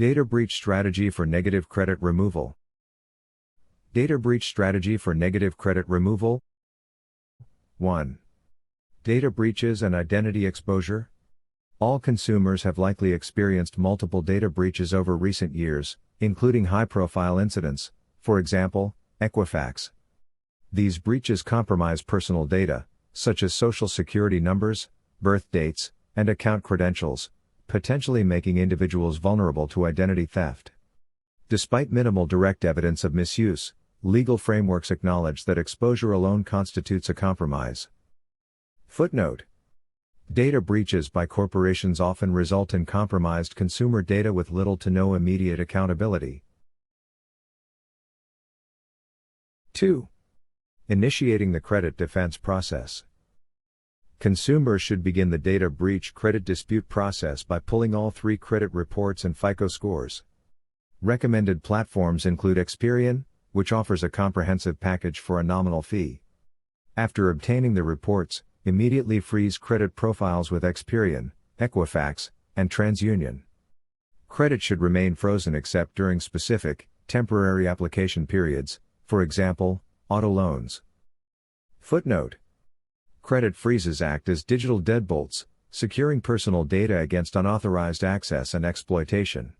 Data breach strategy for negative credit removal. Data breach strategy for negative credit removal. 1. Data breaches and identity exposure. All consumers have likely experienced multiple data breaches over recent years, including high-profile incidents, for example, Equifax. These breaches compromise personal data, such as social security numbers, birth dates, and account credentials, potentially making individuals vulnerable to identity theft. Despite minimal direct evidence of misuse, legal frameworks acknowledge that exposure alone constitutes a compromise. Footnote: data breaches by corporations often result in compromised consumer data with little to no immediate accountability. 2. Initiating the credit defense process. Consumers should begin the data breach credit dispute process by pulling all 3 credit reports and FICO scores. Recommended platforms include Experian, which offers a comprehensive package for a nominal fee. After obtaining the reports, immediately freeze credit profiles with Experian, Equifax, and TransUnion. Credit should remain frozen except during specific, temporary application periods, for example, auto loans. Footnote: credit freezes act as digital deadbolts, securing personal data against unauthorized access and exploitation.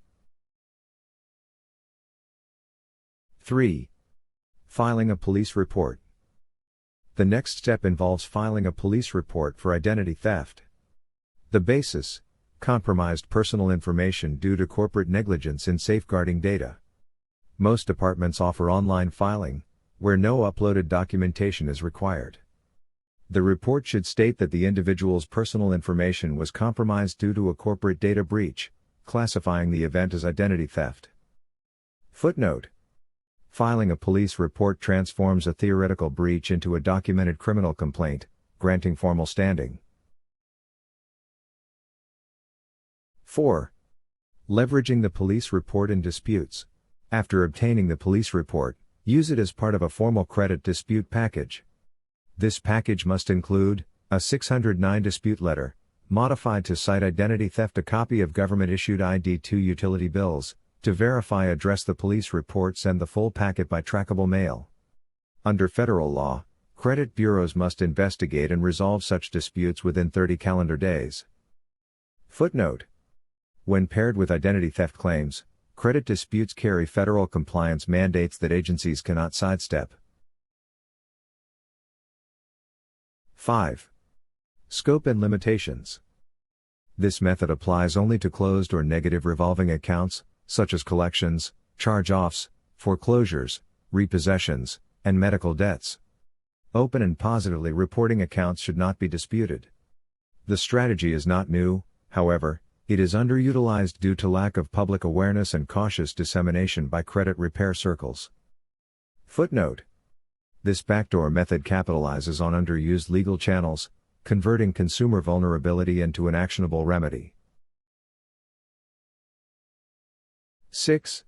3. Filing a police report. The next step involves filing a police report for identity theft. The basis: compromised personal information due to corporate negligence in safeguarding data. Most departments offer online filing, where no uploaded documentation is required. The report should state that the individual's personal information was compromised due to a corporate data breach, classifying the event as identity theft. Footnote: filing a police report transforms a theoretical breach into a documented criminal complaint, granting formal standing. 4. Leveraging the police report in disputes. After obtaining the police report, use it as part of a formal credit dispute package. This package must include a 609 dispute letter, modified to cite identity theft, a copy of government-issued ID2 utility bills, to verify address the police reports, and the full packet by trackable mail. Under federal law, credit bureaus must investigate and resolve such disputes within 30 calendar days. Footnote: when paired with identity theft claims, credit disputes carry federal compliance mandates that agencies cannot sidestep. 5. Scope and limitations. This method applies only to closed or negative revolving accounts, such as collections, charge-offs, foreclosures, repossessions, and medical debts. Open and positively reporting accounts should not be disputed. The strategy is not new, however, it is underutilized due to lack of public awareness and cautious dissemination by credit repair circles. Footnote: this backdoor method capitalizes on underused legal channels, converting consumer vulnerability into an actionable remedy. 6.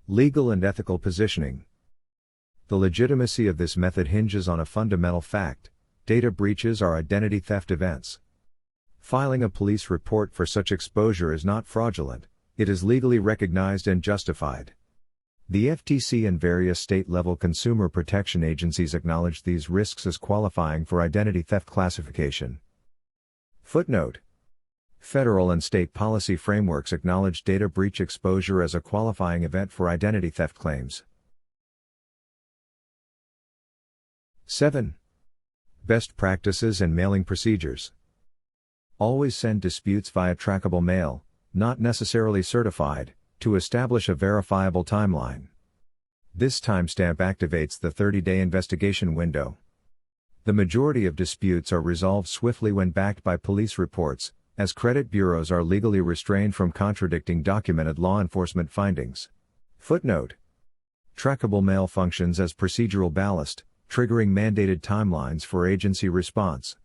Legal and ethical positioning. The legitimacy of this method hinges on a fundamental fact: data breaches are identity theft events. Filing a police report for such exposure is not fraudulent, it is legally recognized and justified. The FTC and various state-level consumer protection agencies acknowledge these risks as qualifying for identity theft classification. Footnote: federal and state policy frameworks acknowledge data breach exposure as a qualifying event for identity theft claims. 7. Best practices and mailing procedures. Always send disputes via trackable mail, not necessarily certified, to establish a verifiable timeline. This timestamp activates the 30-day investigation window. The majority of disputes are resolved swiftly when backed by police reports, as credit bureaus are legally restrained from contradicting documented law enforcement findings. Footnote: trackable mail functions as procedural ballast, triggering mandated timelines for agency response.